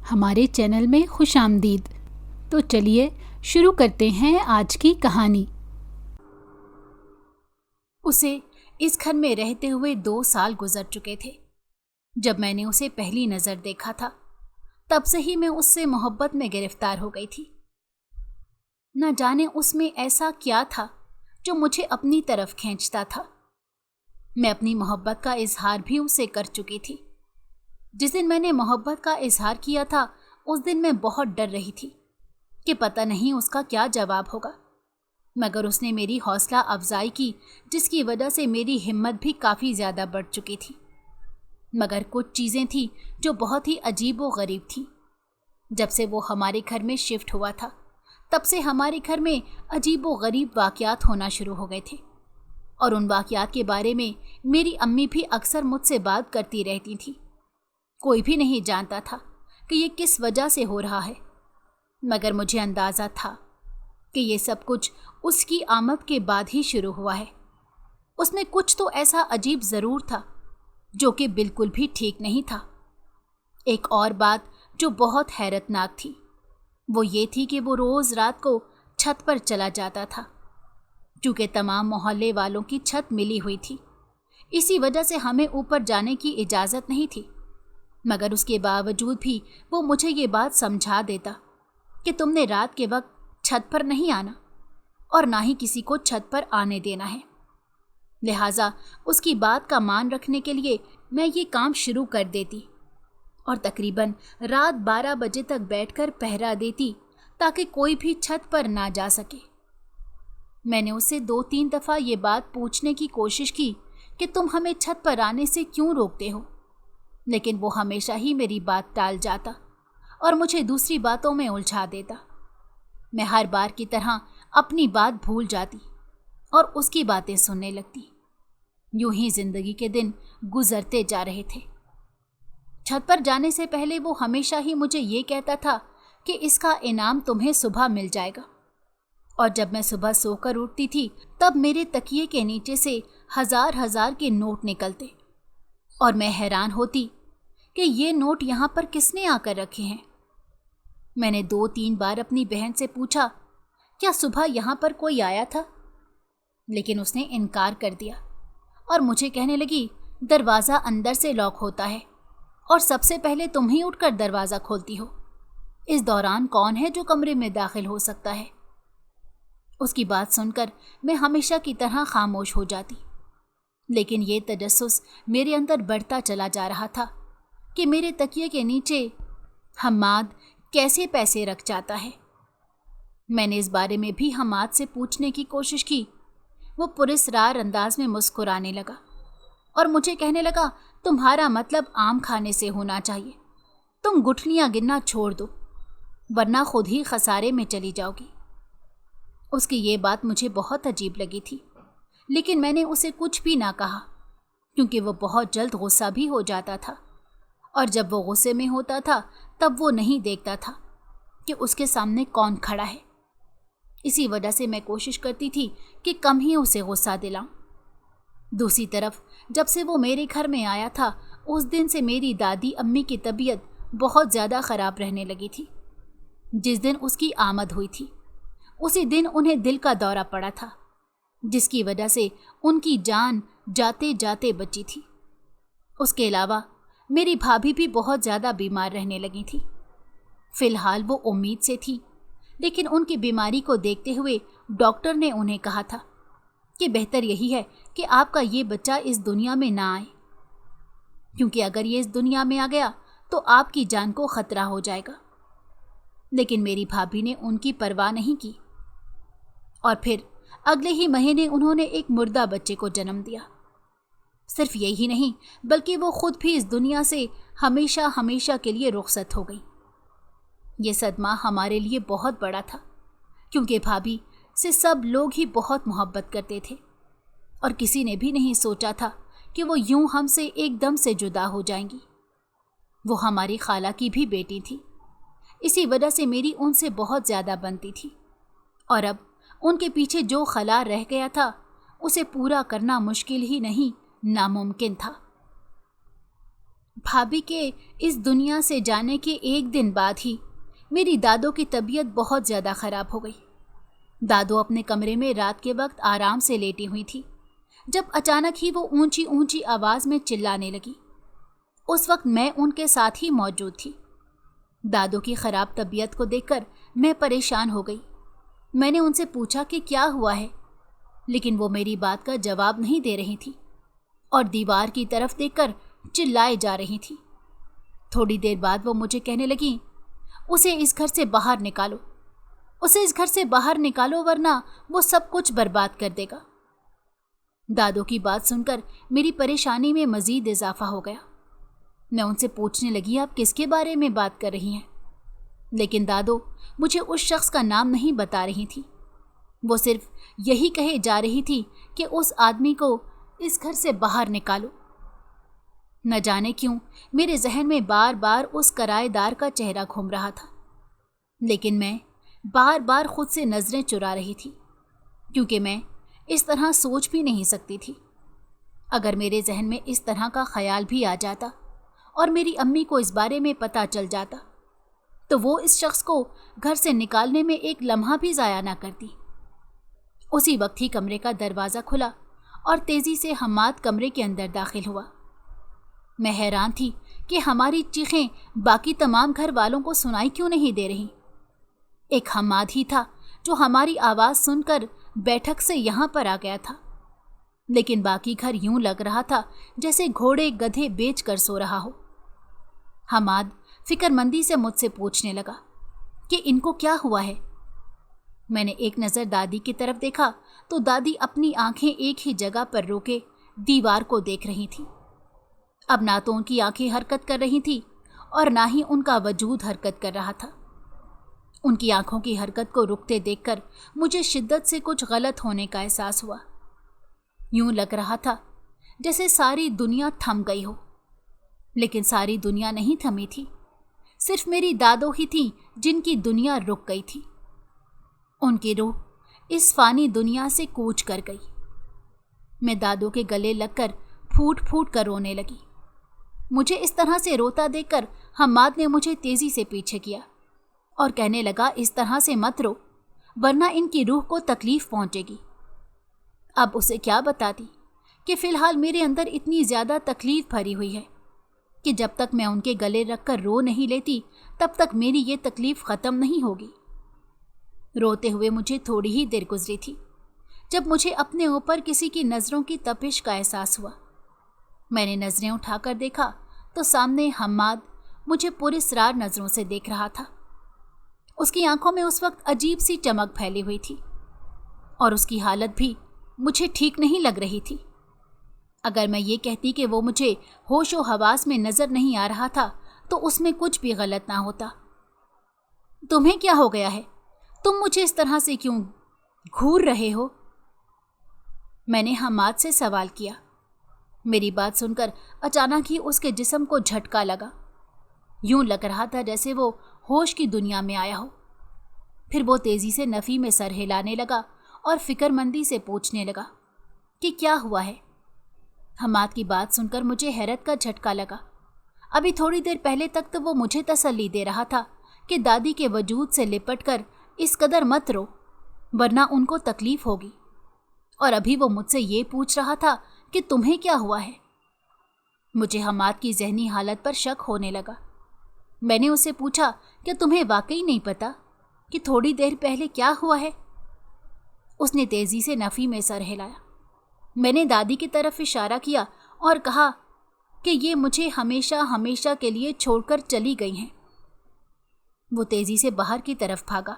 ہمارے چینل میں خوش آمدید۔ تو چلیے شروع کرتے ہیں آج کی کہانی۔ اسے اس گھر میں رہتے ہوئے 2 سال گزر چکے تھے۔ جب میں نے اسے پہلی نظر دیکھا تھا تب سے ہی میں اس سے محبت میں گرفتار ہو گئی تھی۔ نہ جانے اس میں ایسا کیا تھا جو مجھے اپنی طرف کھینچتا تھا۔ میں اپنی محبت کا اظہار بھی اسے کر چکی تھی۔ جس دن میں نے محبت کا اظہار کیا تھا اس دن میں بہت ڈر رہی تھی کہ پتہ نہیں اس کا کیا جواب ہوگا، مگر اس نے میری حوصلہ افزائی کی جس کی وجہ سے میری ہمت بھی کافی زیادہ بڑھ چکی تھی۔ مگر کچھ چیزیں تھیں جو بہت ہی عجیب و غریب تھیں۔ جب سے وہ ہمارے گھر میں شفٹ ہوا تھا تب سے ہمارے گھر میں عجیب و غریب واقعات ہونا شروع ہو گئے تھے، اور ان واقعات کے بارے میں میری امی بھی اکثر مجھ سے بات کرتی رہتی تھی۔ کوئی بھی نہیں جانتا تھا کہ یہ کس وجہ سے ہو رہا ہے، مگر مجھے اندازہ تھا کہ یہ سب کچھ اس کی آمد کے بعد ہی شروع ہوا ہے۔ اس میں کچھ تو ایسا عجیب ضرور تھا جو کہ بالکل بھی ٹھیک نہیں تھا۔ ایک اور بات جو بہت حیرت ناک تھی وہ یہ تھی کہ وہ روز رات کو چھت پر چلا جاتا تھا، چونکہ تمام محلے والوں کی چھت ملی ہوئی تھی، اسی وجہ سے ہمیں اوپر جانے کی اجازت نہیں تھی۔ مگر اس کے باوجود بھی وہ مجھے یہ بات سمجھا دیتا کہ تم نے رات کے وقت چھت پر نہیں آنا اور نہ ہی کسی کو چھت پر آنے دینا ہے۔ لہٰذا اس کی بات کا مان رکھنے کے لیے میں یہ کام شروع کر دیتی اور تقریباً رات 12 بجے تک بیٹھ کر پہرا دیتی تاکہ کوئی بھی چھت پر نہ جا سکے۔ میں نے اسے 2-3 دفعہ یہ بات پوچھنے کی کوشش کی کہ تم ہمیں چھت پر آنے سے کیوں روکتے ہو، لیکن وہ ہمیشہ ہی میری بات ٹال جاتا اور مجھے دوسری باتوں میں الجھا دیتا۔ میں ہر بار کی طرح اپنی بات بھول جاتی اور اس کی باتیں سننے لگتی۔ یوں ہی زندگی کے دن گزرتے جا رہے تھے۔ چھت پر جانے سے پہلے وہ ہمیشہ ہی مجھے یہ کہتا تھا کہ اس کا انعام تمہیں صبح مل جائے گا، اور جب میں صبح سو کر اٹھتی تھی تب میرے تکیے کے نیچے سے ہزار کے نوٹ نکلتے اور میں حیران ہوتی کہ یہ نوٹ یہاں پر کس نے آ کر رکھے ہیں۔ میں نے 2-3 بار اپنی بہن سے پوچھا کیا صبح یہاں پر کوئی آیا تھا، لیکن اس نے انکار کر دیا اور مجھے کہنے لگی دروازہ اندر سے لاک ہوتا ہے اور سب سے پہلے تم ہی اٹھ کر دروازہ کھولتی ہو، اس دوران کون ہے جو کمرے میں داخل ہو سکتا ہے۔ اس کی بات سن کر میں ہمیشہ کی طرح خاموش ہو جاتی، لیکن یہ تجسس میرے اندر بڑھتا چلا جا رہا تھا کہ میرے تکیے کے نیچے حماد کیسے پیسے رکھ جاتا ہے۔ میں نے اس بارے میں بھی حماد سے پوچھنے کی کوشش کی۔ وہ پراسرار انداز میں مسکرانے لگا اور مجھے کہنے لگا تمہارا مطلب آم کھانے سے ہونا چاہیے، تم گٹھلیاں گننا چھوڑ دو ورنہ خود ہی خسارے میں چلی جاؤ گی۔ اس کی یہ بات مجھے بہت عجیب لگی تھی، لیکن میں نے اسے کچھ بھی نہ کہا کیونکہ وہ بہت جلد غصہ بھی ہو جاتا تھا، اور جب وہ غصے میں ہوتا تھا تب وہ نہیں دیکھتا تھا کہ اس کے سامنے کون کھڑا ہے۔ اسی وجہ سے میں کوشش کرتی تھی کہ کم ہی اسے غصہ دلاؤں۔ دوسری طرف جب سے وہ میرے گھر میں آیا تھا اس دن سے میری دادی امی کی طبیعت بہت زیادہ خراب رہنے لگی تھی۔ جس دن اس کی آمد ہوئی تھی اسی دن انہیں دل کا دورہ پڑا تھا، جس کی وجہ سے ان کی جان جاتے جاتے بچی تھی۔ اس کے علاوہ میری بھابھی بھی بہت زیادہ بیمار رہنے لگی تھی۔ فی الحال وہ امید سے تھی، لیکن ان کی بیماری کو دیکھتے ہوئے ڈاکٹر نے انہیں کہا تھا کہ بہتر یہی ہے کہ آپ کا یہ بچہ اس دنیا میں نہ آئے، کیونکہ اگر یہ اس دنیا میں آ گیا تو آپ کی جان کو خطرہ ہو جائے گا۔ لیکن میری بھابھی نے ان کی پرواہ نہیں کی، اور پھر اگلے ہی مہینے انہوں نے ایک مردہ بچے کو جنم دیا۔ صرف یہی نہیں بلکہ وہ خود بھی اس دنیا سے ہمیشہ کے لیے رخصت ہو گئی۔ یہ صدمہ ہمارے لیے بہت بڑا تھا، کیونکہ بھابھی سے سب لوگ ہی بہت محبت کرتے تھے، اور کسی نے بھی نہیں سوچا تھا کہ وہ یوں ہم سے ایک دم سے جدا ہو جائیں گی۔ وہ ہماری خالہ کی بھی بیٹی تھی، اسی وجہ سے میری ان سے بہت زیادہ بنتی تھی، اور اب ان کے پیچھے جو خلا رہ گیا تھا اسے پورا کرنا مشکل ہی نہیں ناممکن تھا۔ भाभी के इस दुनिया से जाने के एक दिन बाद ही मेरी दादो की तबीयत बहुत ज़्यादा ख़राब हो गई। दादो अपने कमरे में रात के वक्त आराम से लेटी हुई थी जब अचानक ही वो ऊंची ऊंची आवाज़ में चिल्लाने लगी। उस वक्त मैं उनके साथ ही मौजूद थी। दादो की ख़राब तबीयत को देखकर मैं परेशान हो गई। मैंने उनसे पूछा कि क्या हुआ है, लेकिन वो मेरी बात का जवाब नहीं दे रही थी और दीवार की तरफ देखकर चिल्लाए जा रही थी। थोड़ी देर बाद वो मुझे कहने लगी, उसे इस घर से बाहर निकालो, उसे इस घर से बाहर निकालो, वरना वो सब कुछ बर्बाद कर देगा। दादो की बात सुनकर मेरी परेशानी में मज़ीद इजाफा हो गया। मैं उनसे पूछने लगी, आप किसके बारे में बात कर रही हैं? लेकिन दादो मुझे उस शख्स का नाम नहीं बता रही थी। वो सिर्फ यही कहे जा रही थी कि उस आदमी को इस घर से बाहर निकालो। न जाने क्यों मेरे जहन में बार बार उस किराएदार का चेहरा घूम रहा था, लेकिन मैं बार बार खुद से नज़रें चुरा रही थी, क्योंकि मैं इस तरह सोच भी नहीं सकती थी। अगर मेरे जहन में इस तरह का ख्याल भी आ जाता और मेरी अम्मी को इस बारे में पता चल जाता, तो वो इस शख्स को घर से निकालने में एक लम्हा भी ज़ाया ना करती। उसी वक्त ही कमरे का दरवाज़ा खुला और तेज़ी से हम्माद कमरे के अंदर दाखिल हुआ। मैं हैरान थी कि हमारी चीखें बाकी तमाम घर वालों को सुनाई क्यों नहीं दे रही। एक हम्माद ही था जो हमारी आवाज़ सुनकर बैठक से यहाँ पर आ गया था, लेकिन बाकी घर यूं लग रहा था जैसे घोड़े गधे बेच कर सो रहा हो। हम्माद फिक्रमंदी से मुझसे पूछने लगा कि इनको क्या हुआ है। मैंने एक नज़र दादी की तरफ देखा तो दादी अपनी आंखें एक ही जगह पर रोके दीवार को देख रही थी। अब ना तो उनकी आंखें हरकत कर रही थी और ना ही उनका वजूद हरकत कर रहा था। उनकी आंखों की हरकत को रुकते देखकर मुझे शिद्दत से कुछ गलत होने का एहसास हुआ। यूं लग रहा था जैसे सारी दुनिया थम गई हो, लेकिन सारी दुनिया नहीं थमी थी। सिर्फ मेरी दादो ही थी जिनकी दुनिया रुक गई थी। उनकी रूह इस फानी दुनिया से कूच कर गई। मैं दादो के गले लगकर फूट फूट कर रोने लगी। मुझे इस तरह से रोता देखकर हम्माद ने मुझे तेजी से पीछे किया और कहने लगा, इस तरह से मत रो, वरना इनकी रूह को तकलीफ पहुंचेगी। अब उसे क्या बताती कि फ़िलहाल मेरे अंदर इतनी ज़्यादा तकलीफ भरी हुई है कि जब तक मैं उनके गले रखकर रो नहीं लेती तब तक मेरी ये तकलीफ़ ख़त्म नहीं होगी। रोते हुए मुझे थोड़ी ही देर गुजरी थी जब मुझे अपने ऊपर किसी की नज़रों की तपिश का एहसास हुआ। मैंने नज़रें उठाकर देखा तो सामने हम्माद मुझे पुरस्रार नज़रों से देख रहा था। उसकी आंखों में उस वक्त अजीब सी चमक फैली हुई थी और उसकी हालत भी मुझे ठीक नहीं लग रही थी। अगर मैं ये कहती कि वो मुझे होश व हवास में नज़र नहीं आ रहा था तो उसमें कुछ भी गलत ना होता। तुम्हें क्या हो गया है? तुम मुझे इस तरह से क्यों घूर रहे हो? मैंने हम्माद से सवाल किया। मेरी बात सुनकर अचानक ही उसके जिस्म को झटका लगा। यूं लग रहा था जैसे वो होश की दुनिया में आया हो। फिर वो तेज़ी से नफ़ी में सर हिलाने लगा और फिक्रमंदी से पूछने लगा कि क्या हुआ है। हम्माद की बात सुनकर मुझे हैरत का झटका लगा। अभी थोड़ी देर पहले तक तो वो मुझे तसल्ली दे रहा था कि दादी के वजूद से लिपटकर इस कदर मत रो, वरना उनको तकलीफ होगी, और अभी वो मुझसे ये पूछ रहा था कि तुम्हें क्या हुआ है। मुझे हम्माद की जहनी हालत पर शक होने लगा। मैंने उसे पूछा, क्या तुम्हें वाकई नहीं पता कि थोड़ी देर पहले क्या हुआ है? उसने तेज़ी से नफ़ी में सर हिलाया। मैंने दादी की तरफ इशारा किया और कहा कि ये मुझे हमेशा हमेशा के लिए छोड़कर चली गई हैं। वो तेज़ी से बाहर की तरफ भागा।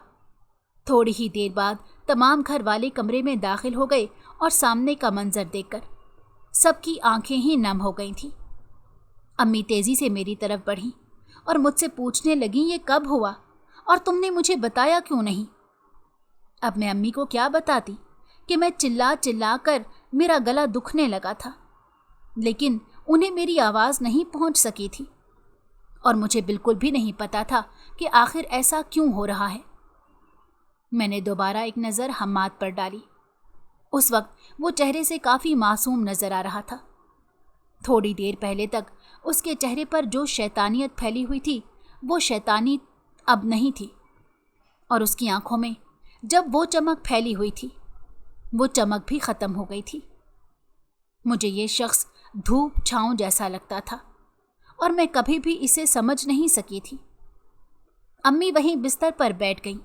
थोड़ी ही देर बाद तमाम घर वाले कमरे में दाखिल हो गए और सामने का मंजर देखकर सबकी आंखें ही नम हो गई थीं। अम्मी तेज़ी से मेरी तरफ बढ़ी और मुझसे पूछने लगी, ये कब हुआ और तुमने मुझे बताया क्यों नहीं? अब मैं अम्मी को क्या बताती कि मैं चिल्ला चिल्ला कर मेरा गला दुखने लगा था, लेकिन उन्हें मेरी आवाज़ नहीं पहुंच सकी थी और मुझे बिल्कुल भी नहीं पता था कि आखिर ऐसा क्यों हो रहा है। मैंने दोबारा एक नज़र हम्माद पर डाली। उस वक्त वो चेहरे से काफ़ी मासूम नज़र आ रहा था। थोड़ी देर पहले तक اس کے چہرے پر جو شیطانیت پھیلی ہوئی تھی وہ شیطانی اب نہیں تھی، اور اس کی آنکھوں میں جب وہ چمک پھیلی ہوئی تھی وہ چمک بھی ختم ہو گئی تھی۔ مجھے یہ شخص دھوپ چھاؤں جیسا لگتا تھا اور میں کبھی بھی اسے سمجھ نہیں سکی تھی۔ امی وہیں بستر پر بیٹھ گئیں۔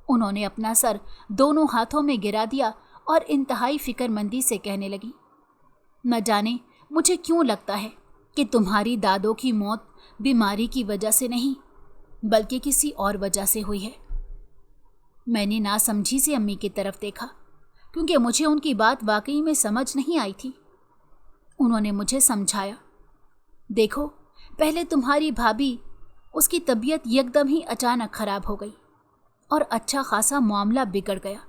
انہوں نے اپنا سر دونوں ہاتھوں میں گرا دیا اور انتہائی فکر مندی سے کہنے لگی، نہ جانے مجھے کیوں لگتا ہے کہ تمہاری دادوں کی موت بیماری کی وجہ سے نہیں بلکہ کسی اور وجہ سے ہوئی ہے۔ میں نے ناسمجھی سے امی کی طرف دیکھا کیونکہ مجھے ان کی بات واقعی میں سمجھ نہیں آئی تھی۔ انہوں نے مجھے سمجھایا، دیکھو پہلے تمہاری بھابھی، اس کی طبیعت یکدم ہی اچانک خراب ہو گئی اور اچھا خاصا معاملہ بگڑ گیا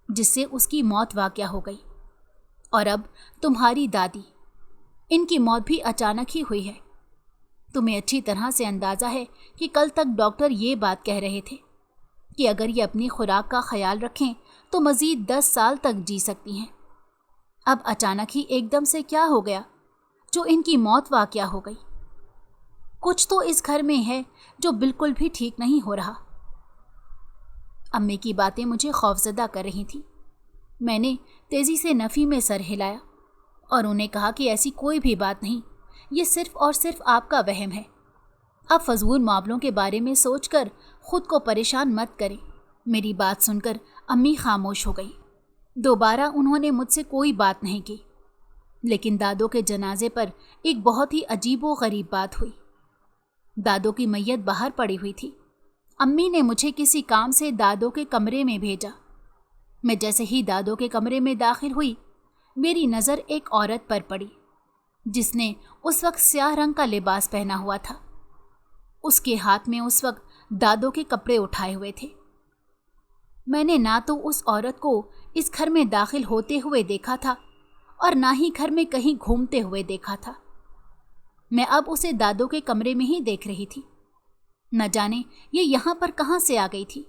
جس سے اس کی موت واقع ہو گئی، اور اب تمہاری دادی، ان کی موت بھی اچانک ہی ہوئی ہے۔ تمہیں اچھی طرح سے اندازہ ہے کہ کل تک ڈاکٹر یہ بات کہہ رہے تھے کہ اگر یہ اپنی خوراک کا خیال رکھیں تو مزید 10 سال تک جی سکتی ہیں۔ اب اچانک ہی ایک دم سے کیا ہو گیا جو ان کی موت واقع ہو گئی؟ کچھ تو اس گھر میں ہے جو بالکل بھی ٹھیک نہیں ہو رہا۔ امی کی باتیں مجھے خوفزدہ کر رہی تھیں۔ میں نے تیزی سے نفی میں سر ہلایا اور انہیں کہا کہ ایسی کوئی بھی بات نہیں، یہ صرف اور صرف آپ کا وہم ہے۔ اب فضول معاملوں کے بارے میں سوچ کر خود کو پریشان مت کریں۔ میری بات سن کر امی خاموش ہو گئی۔ دوبارہ انہوں نے مجھ سے کوئی بات نہیں کی، لیکن دادوں کے جنازے پر ایک بہت ہی عجیب و غریب بات ہوئی۔ دادوں کی میت باہر پڑی ہوئی تھی۔ امی نے مجھے کسی کام سے دادوں کے کمرے میں بھیجا۔ میں جیسے ہی دادوں کے کمرے میں داخل ہوئی، میری نظر ایک عورت پر پڑی جس نے اس وقت سیاہ رنگ کا لباس پہنا ہوا تھا۔ اس کے ہاتھ میں اس وقت دادوں کے کپڑے اٹھائے ہوئے تھے۔ میں نے نہ تو اس عورت کو اس گھر میں داخل ہوتے ہوئے دیکھا تھا اور نہ ہی گھر میں کہیں گھومتے ہوئے دیکھا تھا۔ میں اب اسے دادوں کے کمرے میں ہی دیکھ رہی تھی۔ نہ جانے یہ یہاں پر کہاں سے آ گئی تھی۔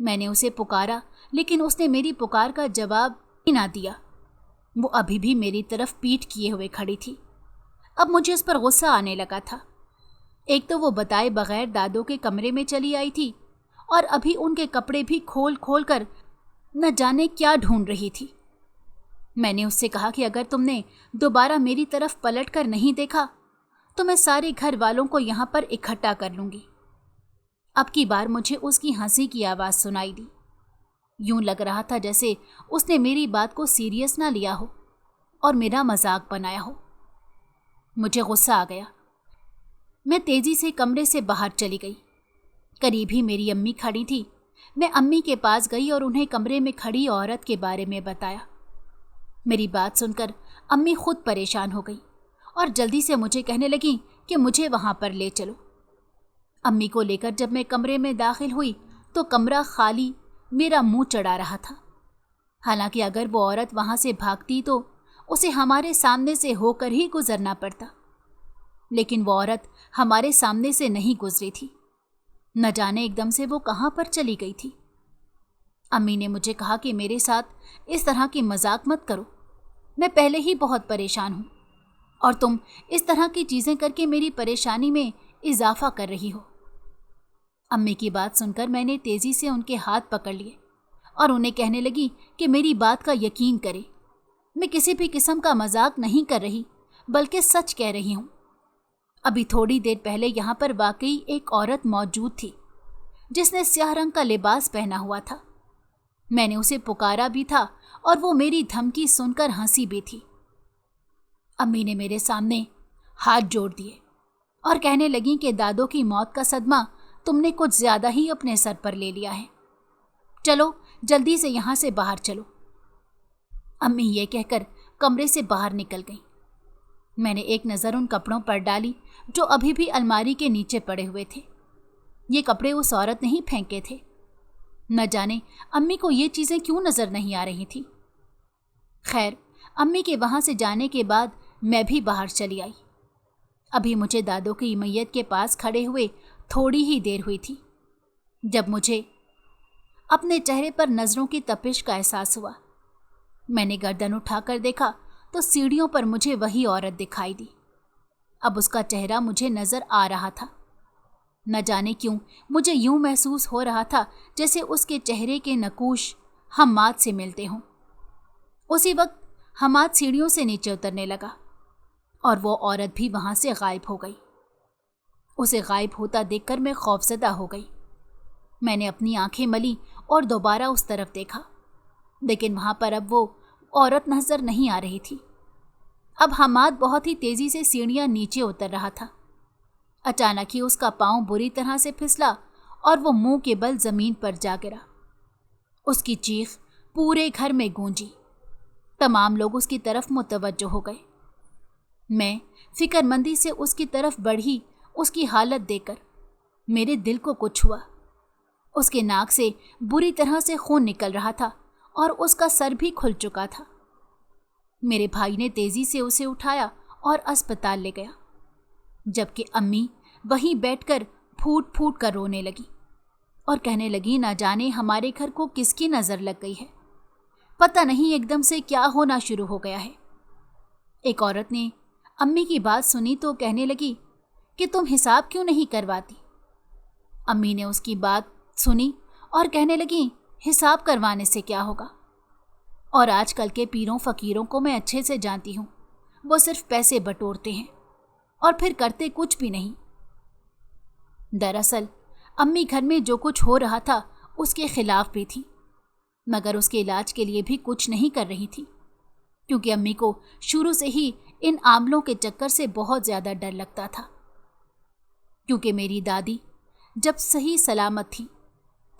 میں نے اسے پکارا لیکن اس نے میری پکار کا جواب ہی نہ دیا۔ وہ ابھی بھی میری طرف پیٹھ کیے ہوئے کھڑی تھی۔ اب مجھے اس پر غصہ آنے لگا تھا۔ ایک تو وہ بتائے بغیر دادوں کے کمرے میں چلی آئی تھی اور ابھی ان کے کپڑے بھی کھول کھول کر نہ جانے کیا ڈھونڈ رہی تھی۔ میں نے اس سے کہا کہ اگر تم نے دوبارہ میری طرف پلٹ کر نہیں دیکھا تو میں سارے گھر والوں کو یہاں پر اکٹھا کر لوں گی۔ اب کی بار مجھے اس کی ہنسی کی آواز سنائی دی۔ یوں لگ رہا تھا جیسے اس نے میری بات کو سیریس نہ لیا ہو اور میرا مذاق بنایا ہو۔ مجھے غصہ آ گیا۔ میں تیزی سے کمرے سے باہر چلی گئی۔ قریب ہی میری امی کھڑی تھی۔ میں امی کے پاس گئی اور انہیں کمرے میں کھڑی عورت کے بارے میں بتایا۔ میری بات سن کر امی خود پریشان ہو گئی اور جلدی سے مجھے کہنے لگیں کہ مجھے وہاں پر لے چلو۔ امی کو لے کر جب میں کمرے میں داخل ہوئی تو کمرہ خالی میرا منہ چڑھا رہا تھا۔ حالانکہ اگر وہ عورت وہاں سے بھاگتی تو اسے ہمارے سامنے سے ہو کر ہی گزرنا پڑتا، لیکن وہ عورت ہمارے سامنے سے نہیں گزری تھی۔ نہ جانے ایک دم سے وہ کہاں پر چلی گئی تھی۔ امی نے مجھے کہا کہ میرے ساتھ اس طرح کی مذاق مت کرو، میں پہلے ہی بہت پریشان ہوں اور تم اس طرح کی چیزیں کر کے میری پریشانی میں اضافہ کر رہی ہو۔ امی کی بات سن کر میں نے تیزی سے ان کے ہاتھ پکڑ لیے اور انہیں کہنے لگی کہ میری بات کا یقین کریں، میں کسی بھی قسم کا مذاق نہیں کر رہی بلکہ سچ کہہ رہی ہوں۔ ابھی تھوڑی دیر پہلے یہاں پر واقعی ایک عورت موجود تھی جس نے سیاہ رنگ کا لباس پہنا ہوا تھا۔ میں نے اسے پکارا بھی تھا اور وہ میری دھمکی سن کر ہنسی بھی تھی۔ امی نے میرے سامنے ہاتھ جوڑ دیے اور کہنے لگیں کہ دادوں کی موت کا صدمہ تم نے کچھ زیادہ ہی اپنے سر پر لے لیا ہے، چلو جلدی سے یہاں سے باہر چلو۔ امی یہ کہہ کر کمرے سے باہر نکل گئیں۔ میں نے ایک نظر ان کپڑوں پر ڈالی جو ابھی بھی الماری کے نیچے پڑے ہوئے تھے۔ یہ کپڑے اس عورت نے ہی پھینکے تھے۔ نہ جانے امی کو یہ چیزیں کیوں نظر نہیں آ رہی تھی۔ خیر، امی کے وہاں سے جانے کے بعد میں بھی باہر چلی آئی۔ ابھی مجھے دادوں کی میت کے پاس کھڑے ہوئے تھوڑی ہی دیر ہوئی تھی جب مجھے اپنے چہرے پر نظروں کی تپش کا احساس ہوا۔ میں نے گردن اٹھا کر دیکھا تو سیڑھیوں پر مجھے وہی عورت دکھائی دی۔ अब उसका चेहरा मुझे नजर आ रहा था। न जाने क्यों मुझे यूं महसूस हो रहा था जैसे उसके चेहरे के नकूश हम्माद से मिलते हों। उसी वक्त हम्माद सीढ़ियों से नीचे उतरने लगा और वो औरत भी वहां से गायब हो गई। उसे गायब होता देखकर मैं खौफजदा हो गई। मैंने अपनी आंखें मली और दोबारा उस तरफ देखा, लेकिन वहां पर अब वो औरत नजर नहीं आ रही थी। अब हम्माद बहुत ही तेजी से सीढ़ियां नीचे उतर रहा था। अचानक ही उसका पांव बुरी तरह से फिसला और वो मुंह के बल जमीन पर जा गिरा। उसकी चीख पूरे घर में गूंजी। तमाम लोग उसकी तरफ मुतवज्जो हो गए। मैं फिक्रमंदी से उसकी तरफ बढ़ी। उसकी हालत देखकर मेरे दिल को कुछ हुआ। उसके नाक से बुरी तरह से खून निकल रहा था और उसका सर भी खुल चुका था। मेरे भाई ने तेजी से उसे उठाया और अस्पताल ले गया, जबकि अम्मी वहीं बैठकर फूट फूट कर रोने लगी और कहने लगी, ना जाने हमारे घर को किसकी नजर लग गई है, पता नहीं एकदम से क्या होना शुरू हो गया है। एक औरत ने अम्मी की बात सुनी तो कहने लगी कि तुम हिसाब क्यों नहीं करवाती। अम्मी ने उसकी बात सुनी और कहने लगी, हिसाब करवाने से क्या होगा, और आजकल के पीरों फकीरों को मैं अच्छे से जानती हूँ, वो सिर्फ पैसे बटोरते हैं और फिर करते कुछ भी नहीं। दरअसल अम्मी घर में जो कुछ हो रहा था उसके खिलाफ भी थी, मगर उसके इलाज के लिए भी कुछ नहीं कर रही थी, क्योंकि अम्मी को शुरू से ही इन आमलों के चक्कर से बहुत ज़्यादा डर लगता था। क्योंकि मेरी दादी जब सही सलामत थी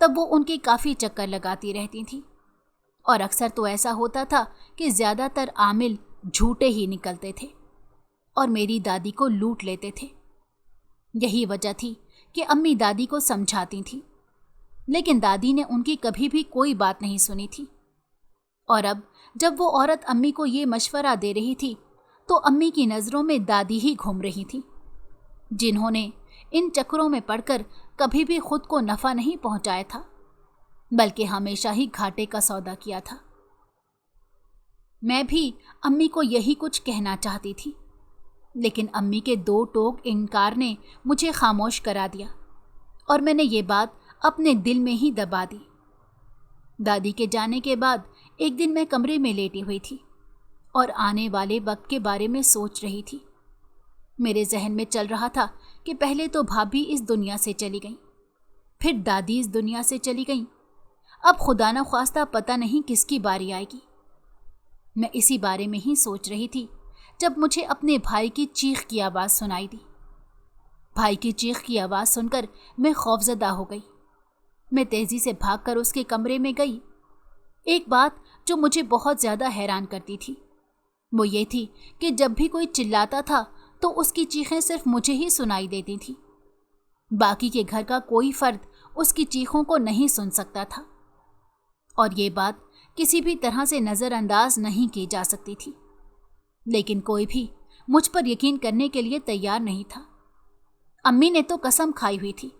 तब वो उनके काफ़ी चक्कर लगाती रहती थी, और अक्सर तो ऐसा होता था कि ज़्यादातर आमिल झूठे ही निकलते थे और मेरी दादी को लूट लेते थे। यही वजह थी कि अम्मी दादी को समझाती थी, लेकिन दादी ने उनकी कभी भी कोई बात नहीं सुनी थी। और अब जब वो औरत अम्मी को ये मशवरा दे रही थी तो अम्मी की नज़रों में दादी ही घूम रही थी, जिन्होंने इन चक्करों में पड़कर कभी भी खुद को नफ़ा नहीं पहुंचाया था, बल्कि हमेशा ही घाटे का सौदा किया था। मैं भी अम्मी को यही कुछ कहना चाहती थी, लेकिन अम्मी के दो टोक इनकार ने मुझे खामोश करा दिया और मैंने ये बात अपने दिल में ही दबा दी। दादी के जाने के बाद एक दिन मैं कमरे में लेटी हुई थी और आने वाले वक्त के बारे में सोच रही थी। मेरे जहन में चल रहा था कि पहले तो भाभी इस दुनिया से चली गई, फिर दादी इस दुनिया से चली गई, अब खुदा न ख्वास्ता पता नहीं किसकी बारी आएगी। मैं इसी बारे में ही सोच रही थी जब मुझे अपने भाई की चीख की आवाज़ सुनाई दी। भाई की चीख की आवाज़ सुनकर मैं खौफजदा हो गई। मैं तेज़ी से भागकर उसके कमरे में गई। एक बात जो मुझे बहुत ज़्यादा हैरान करती थी वो ये थी कि जब भी कोई चिल्लाता था तो उसकी चीखें सिर्फ मुझे ही सुनाई देती थी। बाकी के घर का कोई फर्द उसकी चीखों को नहीं सुन सकता था, और ये बात किसी भी तरह से नज़रअंदाज नहीं की जा सकती थी। लेकिन कोई भी मुझ पर यकीन करने के लिए तैयार नहीं था। अम्मी ने तो कसम खाई हुई थी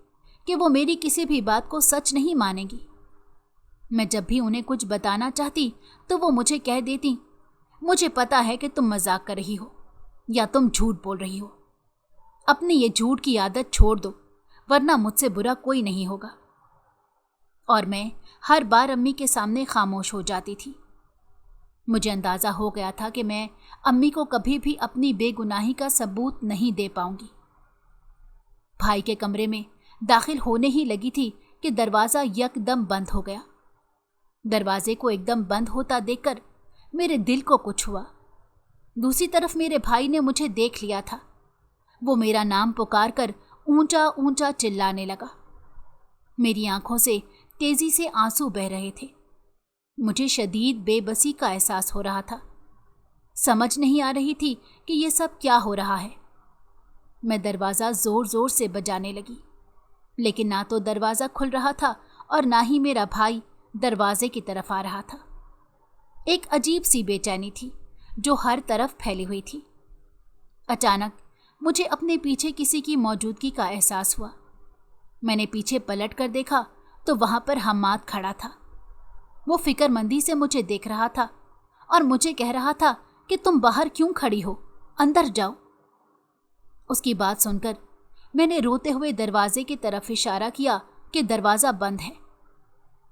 कि वो मेरी किसी भी बात को सच नहीं मानेगी। मैं जब भी उन्हें कुछ बताना चाहती तो वो मुझे कह देती, मुझे पता है कि तुम मजाक कर रही हो या तुम झूठ बोल रही हो। अपनी ये झूठ की आदत छोड़ दो, वरना मुझसे बुरा कोई नहीं होगा। और मैं हर बार अम्मी के सामने खामोश हो जाती थी। मुझे अंदाज़ा हो गया था कि मैं अम्मी को कभी भी अपनी बेगुनाही का सबूत नहीं दे पाऊंगी। भाई के कमरे में दाखिल होने ही लगी थी कि दरवाज़ा यकदम बंद हो गया। दरवाजे को एकदम बंद होता देखकर मेरे दिल को कुछ हुआ। दूसरी तरफ मेरे भाई ने मुझे देख लिया था। वो मेरा नाम पुकार कर ऊंचा ऊंचा चिल्लाने लगा। मेरी आंखों से तेजी से आंसू बह रहे थे। मुझे शदीद बेबसी का एहसास हो रहा था। समझ नहीं आ रही थी कि ये सब क्या हो रहा है। मैं दरवाज़ा ज़ोर ज़ोर से बजाने लगी, लेकिन ना तो दरवाज़ा खुल रहा था और ना ही मेरा भाई दरवाजे की तरफ आ रहा था। एक अजीब सी बेचैनी थी जो हर तरफ फैली हुई थी। अचानक मुझे अपने पीछे किसी की मौजूदगी का एहसास हुआ। मैंने पीछे पलट कर देखा तो वहां पर हम्माद खड़ा था। वो फिक्रमंदी से मुझे देख रहा था और मुझे कह रहा था कि तुम बाहर क्यों खड़ी हो, अंदर जाओ। اس کی بات سن کر میں نے روتے ہوئے دروازے کی طرف اشارہ کیا کہ دروازہ بند ہے،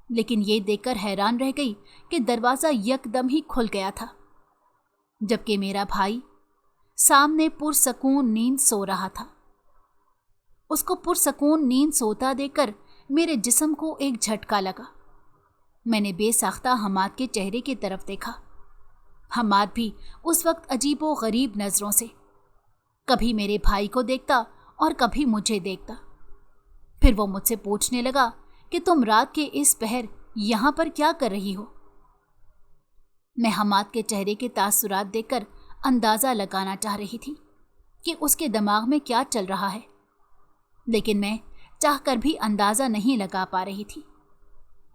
لیکن یہ دیکھ کر حیران رہ گئی کہ دروازہ یکدم ہی کھل گیا تھا، جبکہ میرا بھائی سامنے پرسکون نیند سو رہا تھا۔ اس کو پرسکون نیند سوتا دیکھ کر میرے جسم کو ایک جھٹکا لگا۔ میں نے بے ساختہ حماد کے چہرے کی طرف دیکھا۔ حماد بھی اس وقت عجیب و غریب نظروں سے کبھی میرے بھائی کو دیکھتا اور کبھی مجھے دیکھتا۔ پھر وہ مجھ سے پوچھنے لگا کہ تم رات کے اس پہر یہاں پر کیا کر رہی ہو؟ میں حماد کے چہرے کے تاثرات دیکھ کر اندازہ لگانا چاہ رہی تھی کہ اس کے دماغ میں کیا چل رہا ہے، لیکن میں چاہ کر بھی اندازہ نہیں لگا پا رہی تھی۔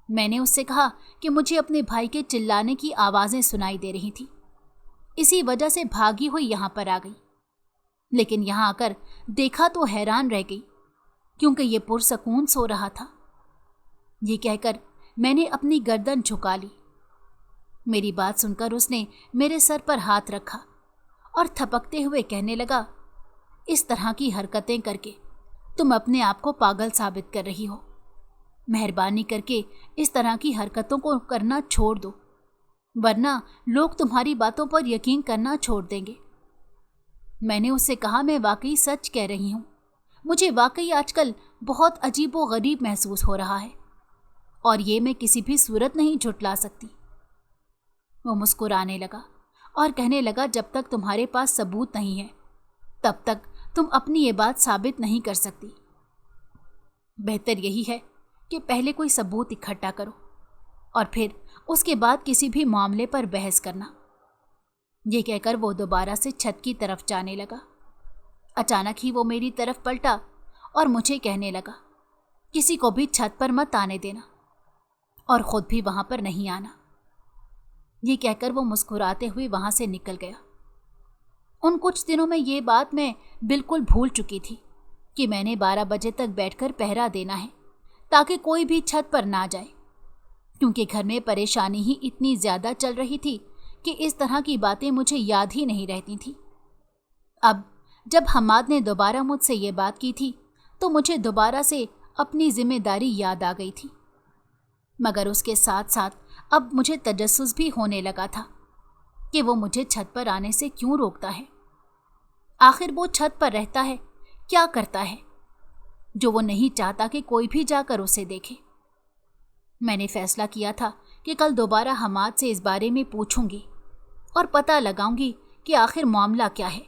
میں نے اس سے کہا کہ مجھے اپنے بھائی کے چلانے کی آوازیں سنائی دے رہی تھی، اسی وجہ سے بھاگی ہوئی یہاں پر آ گئی، لیکن یہاں آ کر دیکھا تو حیران رہ گئی کیونکہ یہ پرسکون سو رہا تھا۔ یہ کہہ کر میں نے اپنی گردن جھکا لی۔ میری بات سن کر اس نے میرے سر پر ہاتھ رکھا اور تھپکتے ہوئے کہنے لگا، اس طرح کی حرکتیں کر کے تم اپنے آپ کو پاگل ثابت کر رہی ہو۔ مہربانی کر کے اس طرح کی حرکتوں کو کرنا چھوڑ دو، ورنہ لوگ تمہاری باتوں پر یقین کرنا چھوڑ دیں گے۔ میں نے اس سے کہا، میں واقعی سچ کہہ رہی ہوں، مجھے واقعی آج کل بہت عجیب و غریب محسوس ہو رہا ہے اور یہ میں کسی بھی صورت نہیں جھٹلا سکتی۔ وہ مسکرانے لگا اور کہنے لگا، جب تک تمہارے پاس ثبوت نہیں ہے تب تک تم اپنی یہ بات ثابت نہیں کر سکتی۔ بہتر یہی ہے کہ پہلے کوئی ثبوت اکٹھا کرو اور پھر اس کے بعد کسی بھی معاملے پر بحث کرنا۔ یہ کہہ کر وہ دوبارہ سے چھت کی طرف جانے لگا۔ اچانک ہی وہ میری طرف پلٹا اور مجھے کہنے لگا، کسی کو بھی چھت پر مت آنے دینا اور خود بھی وہاں پر نہیں آنا۔ یہ کہہ کر وہ مسکراتے ہوئے وہاں سے نکل گیا۔ ان کچھ دنوں میں یہ بات میں بالکل بھول چکی تھی کہ میں نے 12 بجے تک بیٹھ کر پہرا دینا ہے تاکہ کوئی بھی چھت پر نہ جائے، کیونکہ گھر میں پریشانی ہی اتنی زیادہ چل رہی تھی کہ اس طرح کی باتیں مجھے یاد ہی نہیں رہتی تھیں۔ اب جب حماد نے دوبارہ مجھ سے یہ بات کی تھی تو مجھے دوبارہ سے اپنی ذمہ داری یاد آ گئی تھی، مگر اس کے ساتھ ساتھ اب مجھے تجسس بھی ہونے لگا تھا کہ وہ مجھے چھت پر آنے سے کیوں روکتا ہے۔ آخر وہ چھت پر رہتا ہے، کیا کرتا ہے جو وہ نہیں چاہتا کہ کوئی بھی جا کر اسے دیکھے؟ میں نے فیصلہ کیا تھا کہ کل دوبارہ حماد سے اس بارے میں پوچھوں گی اور پتہ لگاؤں گی کہ آخر معاملہ کیا ہے۔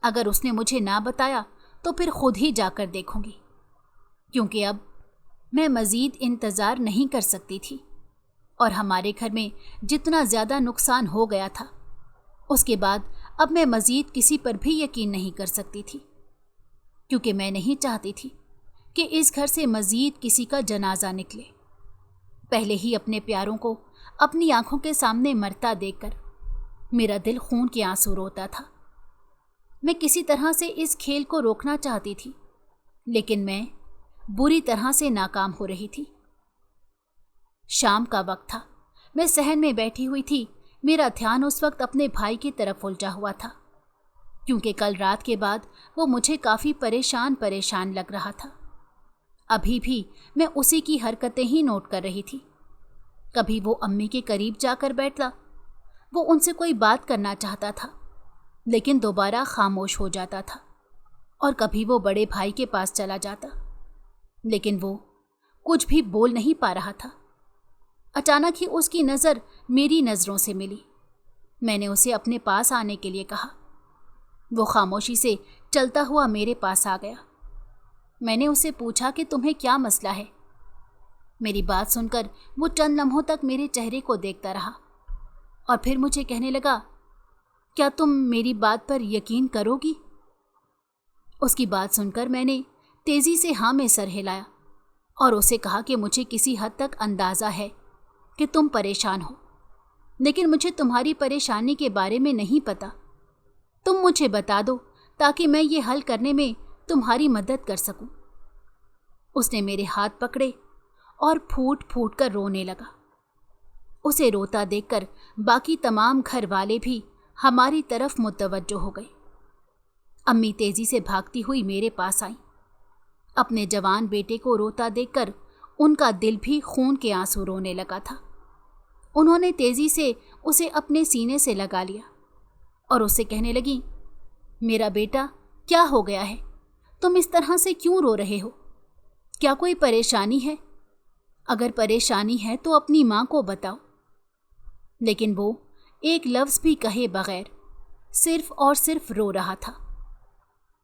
اگر اس نے مجھے نہ بتایا تو پھر خود ہی جا کر دیکھوں گی، کیونکہ اب میں مزید انتظار نہیں کر سکتی تھی، اور ہمارے گھر میں جتنا زیادہ نقصان ہو گیا تھا اس کے بعد اب میں مزید کسی پر بھی یقین نہیں کر سکتی تھی، کیونکہ میں نہیں چاہتی تھی کہ اس گھر سے مزید کسی کا جنازہ نکلے۔ پہلے ہی اپنے پیاروں کو اپنی آنکھوں کے سامنے مرتا دیکھ کر میرا دل خون کے آنسو روتا تھا۔ میں کسی طرح سے اس کھیل کو روکنا چاہتی تھی، لیکن میں بری طرح سے ناکام ہو رہی تھی۔ شام کا وقت تھا، میں صحن میں بیٹھی ہوئی تھی۔ میرا دھیان اس وقت اپنے بھائی کی طرف الجھا ہوا تھا، کیونکہ کل رات کے بعد وہ مجھے کافی پریشان لگ رہا تھا۔ ابھی بھی میں اسی کی حرکتیں ہی نوٹ کر رہی تھی۔ کبھی وہ امی کے قریب جا کر بیٹھتا، وہ ان سے کوئی بات کرنا چاہتا تھا لیکن دوبارہ خاموش ہو جاتا تھا، اور کبھی وہ بڑے بھائی کے پاس چلا جاتا لیکن وہ کچھ بھی بول نہیں پا رہا تھا۔ اچانک ہی اس کی نظر میری نظروں سے ملی۔ میں نے اسے اپنے پاس آنے کے لیے کہا۔ وہ خاموشی سے چلتا ہوا میرے پاس آ گیا۔ میں نے اسے پوچھا کہ تمہیں کیا مسئلہ ہے؟ میری بات سن کر وہ چند لمحوں تک میرے چہرے کو دیکھتا رہا اور پھر مجھے کہنے لگا، کیا تم میری بات پر یقین کرو گی؟ اس کی بات سن کر میں نے تیزی سے ہاں میں سر ہلایا اور اسے کہا کہ مجھے کسی حد تک اندازہ ہے کہ تم پریشان ہو، لیکن مجھے تمہاری پریشانی کے بارے میں نہیں پتا۔ تم مجھے بتا دو تاکہ میں یہ حل کرنے میں تمہاری مدد کر سکوں۔ اس نے میرے ہاتھ پکڑے اور پھوٹ پھوٹ کر رونے لگا۔ اسے روتا دیکھ کر باقی تمام گھر والے بھی ہماری طرف متوجہ ہو گئے۔ अम्मी तेजी से भागती हुई मेरे पास आई। अपने जवान बेटे को रोता देखकर उनका दिल भी खून के आंसू रोने लगा था। उन्होंने तेजी से उसे अपने सीने से लगा लिया और उससे कहने लगी, मेरा बेटा, क्या हो गया है? तुम इस तरह से क्यों रो रहे हो? क्या कोई परेशानी है? अगर परेशानी है तो अपनी माँ को बताओ। लेकिन वो एक लफ्ज़ भी कहे बगैर सिर्फ और सिर्फ रो रहा था।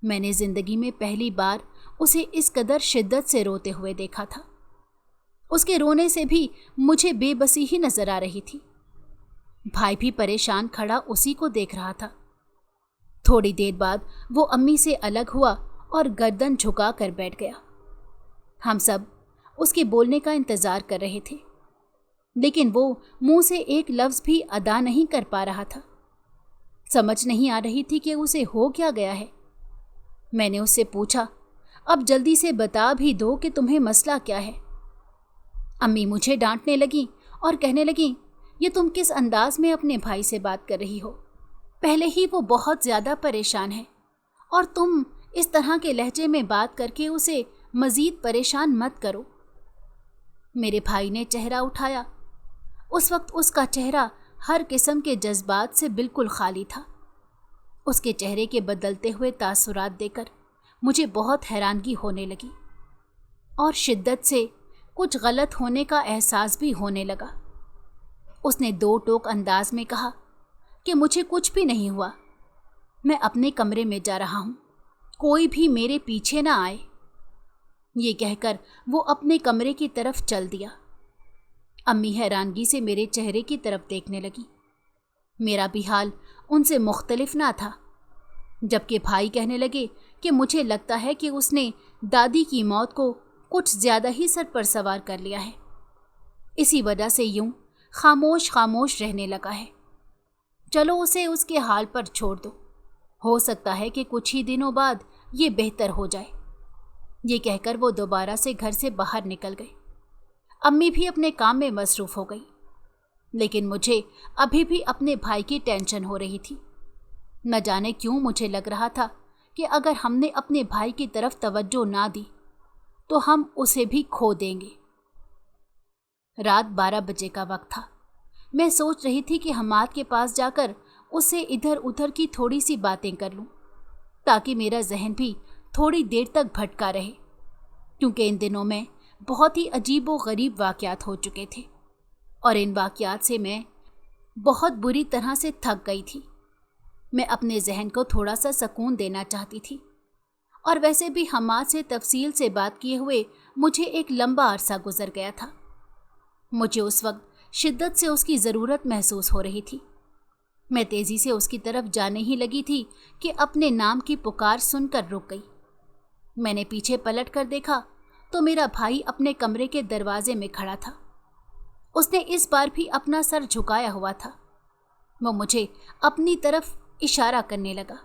मैंने जिंदगी में पहली बार उसे इस कदर शिद्दत से रोते हुए देखा था। उसके रोने से भी मुझे बेबसी ही नजर आ रही थी। भाई भी परेशान खड़ा उसी को देख रहा था। थोड़ी देर बाद वो अम्मी से अलग हुआ और गर्दन झुका कर बैठ गया। हम सब उसके बोलने का इंतजार कर रहे थे, लेकिन वो मुंह से एक लफ्ज़ भी अदा नहीं कर पा रहा था। समझ नहीं आ रही थी कि उसे हो क्या गया है। मैंने उससे पूछा, अब जल्दी से बता भी दो कि तुम्हें मसला क्या है। अम्मी मुझे डांटने लगी और कहने लगी, ये तुम किस अंदाज में अपने भाई से बात कर रही हो? पहले ही वो बहुत ज़्यादा परेशान है और तुम इस तरह के लहजे में बात करके उसे मज़ीद परेशान मत करो। मेरे भाई ने चेहरा उठाया। उस वक्त उसका चेहरा हर किस्म के जज्बात से बिल्कुल खाली था। उसके चेहरे के बदलते हुए तासुरात देखकर मुझे बहुत हैरानगी होने लगी और शिद्दत से कुछ गलत होने का एहसास भी होने लगा। उसने दो टोक अंदाज में कहा कि मुझे कुछ भी नहीं हुआ, मैं अपने कमरे में जा रहा हूँ, कोई भी मेरे पीछे ना आए। ये कहकर वो अपने कमरे की तरफ चल दिया। अम्मी हैरानगी से मेरे चेहरे की तरफ देखने लगी। मेरा भी हाल उनसे मुख्तलिफ ना था। जबकि भाई कहने लगे कि मुझे लगता है कि उसने दादी की मौत को कुछ ज़्यादा ही सर पर सवार कर लिया है, इसी वजह से यूं खामोश खामोश रहने लगा है। चलो उसे उसके हाल पर छोड़ दो, हो सकता है कि कुछ ही दिनों बाद ये बेहतर हो जाए। ये कहकर वो दोबारा से घर से बाहर निकल गए। अम्मी भी अपने काम में मसरूफ़ हो गई, लेकिन मुझे अभी भी अपने भाई की टेंशन हो रही थी। न जाने क्यों मुझे लग रहा था कि अगर हमने अपने भाई की तरफ तवज्जो ना दी तो हम उसे भी खो देंगे। रात 12 बजे का वक्त था। मैं सोच रही थी कि हमाद के पास जाकर उससे इधर उधर की थोड़ी सी बातें कर लूं, ताकि मेरा जहन भी थोड़ी देर तक भटका रहे, क्योंकि इन दिनों में बहुत ही अजीब व गरीब वाक़यात हो चुके थे और इन वाक़यात से मैं बहुत बुरी तरह से थक गई थी। मैं अपने जहन को थोड़ा सा सुकून देना चाहती थी, और वैसे भी हमाद से तफसील से बात किए हुए मुझे एक लंबा अरसा गुजर गया था। मुझे उस वक्त शिद्दत से उसकी ज़रूरत महसूस हो रही थी। मैं तेज़ी से उसकी तरफ जाने ही लगी थी कि अपने नाम की पुकार सुनकर रुक गई। मैंने पीछे पलट कर देखा तो मेरा भाई अपने कमरे के दरवाजे में खड़ा था। उसने इस बार भी अपना सर झुकाया हुआ था। वो मुझे अपनी तरफ इशारा करने लगा।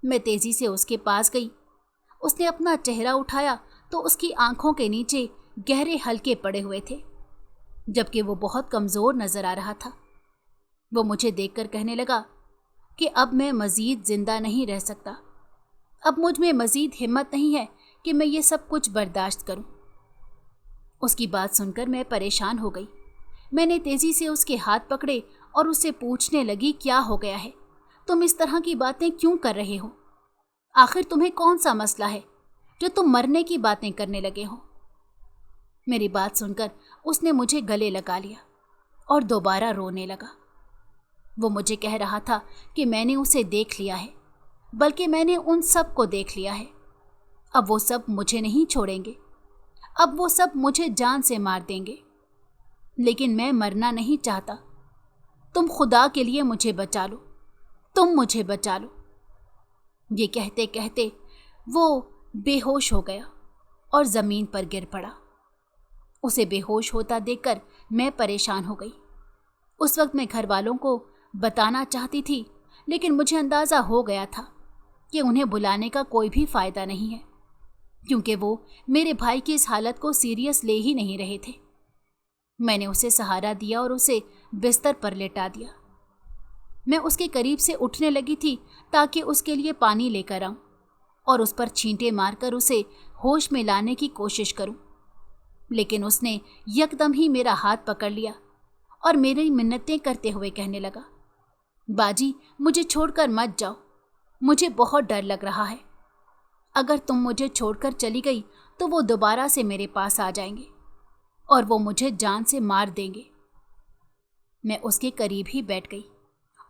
मैं तेज़ी से उसके पास गई। उसने अपना चेहरा उठाया तो उसकी आंखों के नीचे गहरे हल्के पड़े हुए थे, जबकि वो बहुत कमज़ोर नज़र आ रहा था। वो मुझे देखकर कहने लगा कि अब मैं मज़ीद ज़िंदा नहीं रह सकता। अब मुझ में मज़ीद हिम्मत नहीं है कि मैं ये सब कुछ बर्दाश्त करूं। उसकी बात सुनकर मैं परेशान हो गई। मैंने तेज़ी से उसके हाथ पकड़े और उससे पूछने लगी, क्या हो गया है? तुम इस तरह की बातें क्यों कर रहे हो? आखिर तुम्हें कौन सा मसला है जो तुम मरने की बातें करने लगे हो? मेरी बात सुनकर उसने मुझे गले लगा लिया और दोबारा रोने लगा। वो मुझे कह रहा था कि मैंने उसे देख लिया है, बल्कि मैंने उन सब को देख लिया है। अब वो सब मुझे नहीं छोड़ेंगे, अब वो सब मुझे जान से मार देंगे। लेकिन मैं मरना नहीं चाहता। तुम खुदा के लिए मुझे बचा लो, तुम मुझे बचा लो। ये कहते कहते वो बेहोश हो गया और ज़मीन पर गिर पड़ा। उसे बेहोश होता देखकर मैं परेशान हो गई। उस वक्त मैं घर वालों को बताना चाहती थी, लेकिन मुझे अंदाज़ा हो गया था कि उन्हें बुलाने का कोई भी फ़ायदा नहीं है, क्योंकि वो मेरे भाई की इस हालत को सीरियस ले ही नहीं रहे थे। मैंने उसे सहारा दिया और उसे बिस्तर पर लेटा दिया। मैं उसके करीब से उठने लगी थी ताकि उसके लिए पानी लेकर आऊं और उस पर छींटे मारकर उसे होश में लाने की कोशिश करूं, लेकिन उसने यकदम ही मेरा हाथ पकड़ लिया और मेरी मिन्नतें करते हुए कहने लगा, बाजी मुझे छोड़कर मत जाओ, मुझे बहुत डर लग रहा है। अगर तुम मुझे छोड़कर चली गई तो वो दोबारा से मेरे पास आ जाएंगे और वो मुझे जान से मार देंगे। मैं उसके करीब ही बैठ गई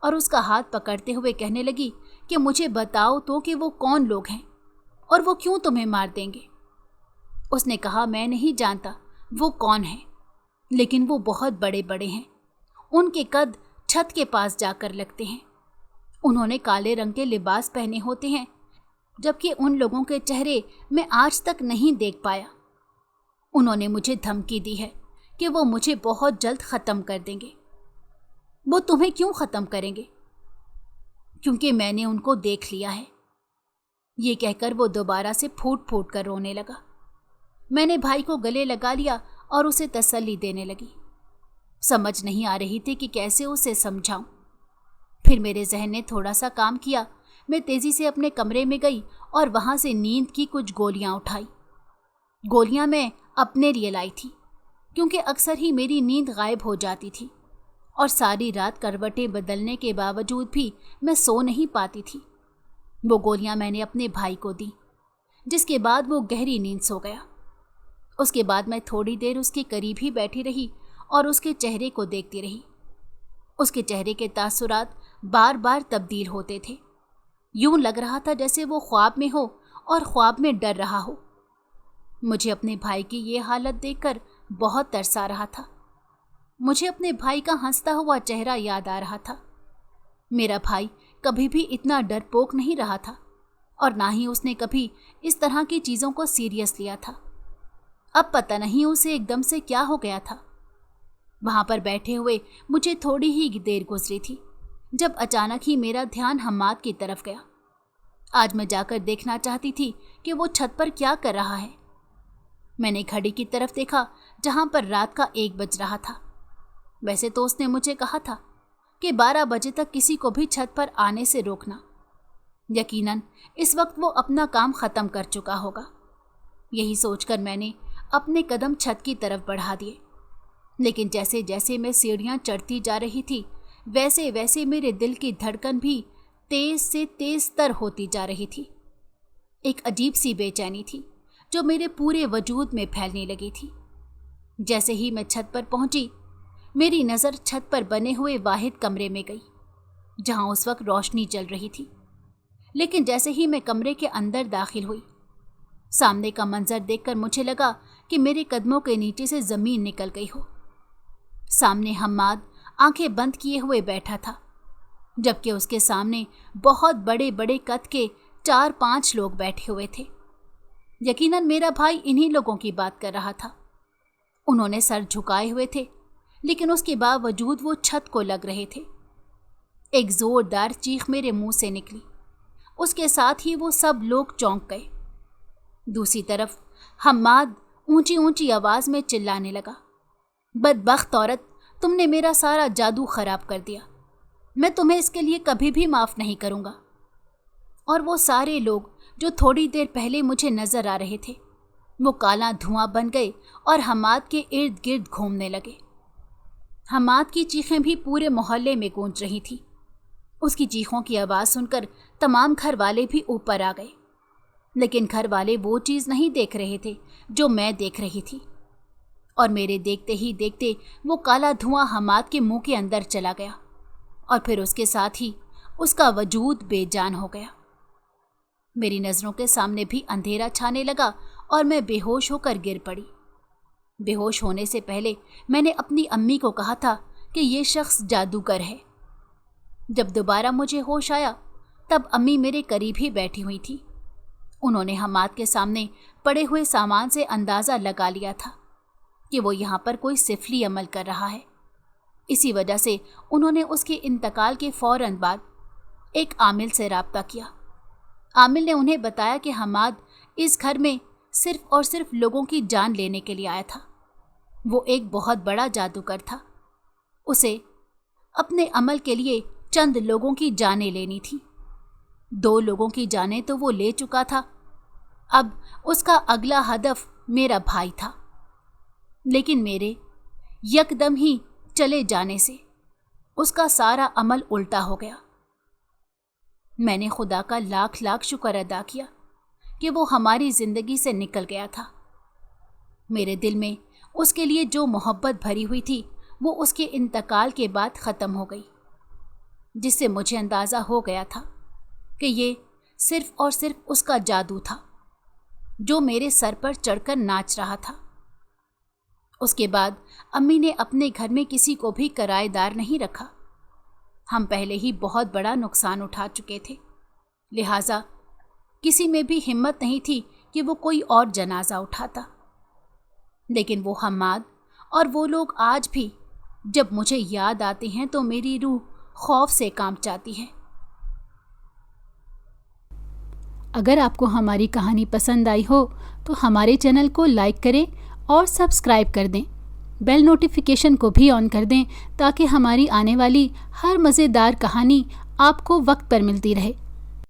और उसका हाथ पकड़ते हुए कहने लगी कि मुझे बताओ तो कि वो कौन लोग हैं और वो क्यों तुम्हें मार देंगे। उसने कहा, मैं नहीं जानता वो कौन है, लेकिन वो बहुत बड़े बड़े हैं, उनके कद छत के पास जाकर लगते हैं। उन्होंने काले रंग के लिबास पहने होते हैं, जबकि उन लोगों के चेहरे मैं आज तक नहीं देख पाया। उन्होंने मुझे धमकी दी है कि वो मुझे बहुत जल्द ख़त्म कर देंगे। वो तुम्हें क्यों ख़त्म करेंगे? क्योंकि मैंने उनको देख लिया है। ये कहकर वो दोबारा से फूट फूट कर रोने लगा। मैंने भाई को गले लगा लिया और उसे तसल्ली देने लगी। समझ नहीं आ रही थी कि कैसे उसे समझाऊं। फिर मेरे जहन ने थोड़ा सा काम किया। मैं तेजी से अपने कमरे में गई और वहां से नींद की कुछ गोलियां उठाई। गोलियां मैं अपने लिए लाई थी, क्योंकि अक्सर ही मेरी नींद गायब हो जाती थी और सारी रात करवटें बदलने के बावजूद भी मैं सो नहीं पाती थी। वो गोलियां मैंने अपने भाई को दी, जिसके बाद वो गहरी नींद सो गया। उसके बाद मैं थोड़ी देर उसके करीब ही बैठी रही और उसके चेहरे को देखती रही। उसके चेहरे के तासुरात बार बार तब्दील होते थे। यूं लग रहा था जैसे वो ख्वाब में हो और ख्वाब में डर रहा हो। मुझे अपने भाई की ये हालत देखकर बहुत तरस आ रहा था। मुझे अपने भाई का हंसता हुआ चेहरा याद आ रहा था। मेरा भाई कभी भी इतना डरपोक नहीं रहा था और ना ही उसने कभी इस तरह की चीज़ों को सीरियस लिया था। अब पता नहीं उसे एकदम से क्या हो गया था। वहाँ पर बैठे हुए मुझे थोड़ी ही देर गुजरी थी जब अचानक ही मेरा ध्यान हम्माद की तरफ गया। आज मैं जाकर देखना चाहती थी कि वो छत पर क्या कर रहा है। मैंने घड़ी की तरफ देखा जहाँ पर रात का 1 बज रहा था। वैसे तो उसने मुझे कहा था कि 12 बजे तक किसी को भी छत पर आने से रोकना। यकीनन इस वक्त वो अपना काम ख़त्म कर चुका होगा। यही सोचकर मैंने अपने कदम छत की तरफ बढ़ा दिए, लेकिन जैसे जैसे मैं सीढ़ियाँ चढ़ती जा रही थी वैसे वैसे मेरे दिल की धड़कन भी तेज से तेज तर होती जा रही थी। एक अजीब सी बेचैनी थी जो मेरे पूरे वजूद में फैलने लगी थी। जैसे ही मैं छत पर पहुंची, मेरी नज़र छत पर बने हुए वाहिद कमरे में गई जहां उस वक्त रोशनी जल रही थी। लेकिन जैसे ही मैं कमरे के अंदर दाखिल हुई, सामने का मंजर देखकर मुझे लगा कि मेरे कदमों के नीचे से ज़मीन निकल गई हो। सामने हम्माद आंखें बंद किए हुए बैठा था, जबकि उसके सामने बहुत बड़े बड़े कद के 4-5 लोग बैठे हुए थे। यकीनन मेरा भाई इन्हीं लोगों की बात कर रहा था। उन्होंने सर झुकाए हुए थे, लेकिन उसके बावजूद वो छत को लग रहे थे। एक जोरदार चीख मेरे मुंह से निकली। उसके साथ ही वो सब लोग चौंक गए। दूसरी तरफ हम्माद ऊंची ऊंची आवाज में चिल्लाने लगा, बदबख्त औरत, तुमने मेरा सारा जादू खराब कर दिया। मैं तुम्हें इसके लिए कभी भी माफ नहीं करूंगा। और वो सारे लोग जो थोड़ी देर पहले मुझे नजर आ रहे थे, वो काला धुआं बन गए और हम्माद के इर्द गिर्द घूमने लगे। हम्माद की चीखें भी पूरे मोहल्ले में गूंज रही थी। उसकी चीखों की आवाज़ सुनकर तमाम घर वाले भी ऊपर आ गए, लेकिन घर वाले वो चीज़ नहीं देख रहे थे जो मैं देख रही थी। और मेरे देखते ही देखते वो काला धुआं हम्माद के मुंह के अंदर चला गया और फिर उसके साथ ही उसका वजूद बेजान हो गया। मेरी नज़रों के सामने भी अंधेरा छाने लगा और मैं बेहोश होकर गिर पड़ी। बेहोश होने से पहले मैंने अपनी अम्मी को कहा था कि ये शख्स जादूगर है। जब दोबारा मुझे होश आया तब अम्मी मेरे करीब ही बैठी हुई थी। उन्होंने हम्माद के सामने पड़े हुए सामान से अंदाज़ा लगा लिया था कि वो यहाँ पर कोई सिफली अमल कर रहा है। इसी वजह से उन्होंने उसके इंतकाल के फ़ौरन बाद एक आमिल से राब्ता किया। आमिल ने उन्हें बताया कि हम्माद इस घर में सिर्फ और सिर्फ लोगों की जान लेने के लिए आया था। वो एक बहुत बड़ा जादूगर था। उसे अपने अमल के लिए चंद लोगों की जानें लेनी थी। 2 लोगों की जानें तो वो ले चुका था, अब उसका अगला हदफ मेरा भाई था। लेकिन मेरे यकदम ही चले जाने से उसका सारा अमल उल्टा हो गया। मैंने खुदा का लाख लाख शुक्र अदा किया कि वो हमारी जिंदगी से निकल गया था। मेरे दिल में उसके लिए जो मोहब्बत भरी हुई थी वो उसके इंतकाल के बाद ख़त्म हो गई, जिससे मुझे अंदाज़ा हो गया था कि ये सिर्फ और सिर्फ उसका जादू था जो मेरे सर पर चढ़कर नाच रहा था। उसके बाद अम्मी ने अपने घर में किसी को भी किराएदार नहीं रखा। हम पहले ही बहुत बड़ा नुकसान उठा चुके थे, लिहाजा किसी में भी हिम्मत नहीं थी कि वो कोई और जनाजा उठाता। लेकिन वो हम्माद और वो लोग आज भी जब मुझे याद आते हैं तो मेरी रूह खौफ से कांप जाती है। अगर आपको हमारी कहानी पसंद आई हो तो हमारे चैनल को लाइक करें और सब्सक्राइब कर दें। बेल नोटिफिकेशन को भी ऑन कर दें ताकि हमारी आने वाली हर मज़ेदार कहानी आपको वक्त पर मिलती रहे।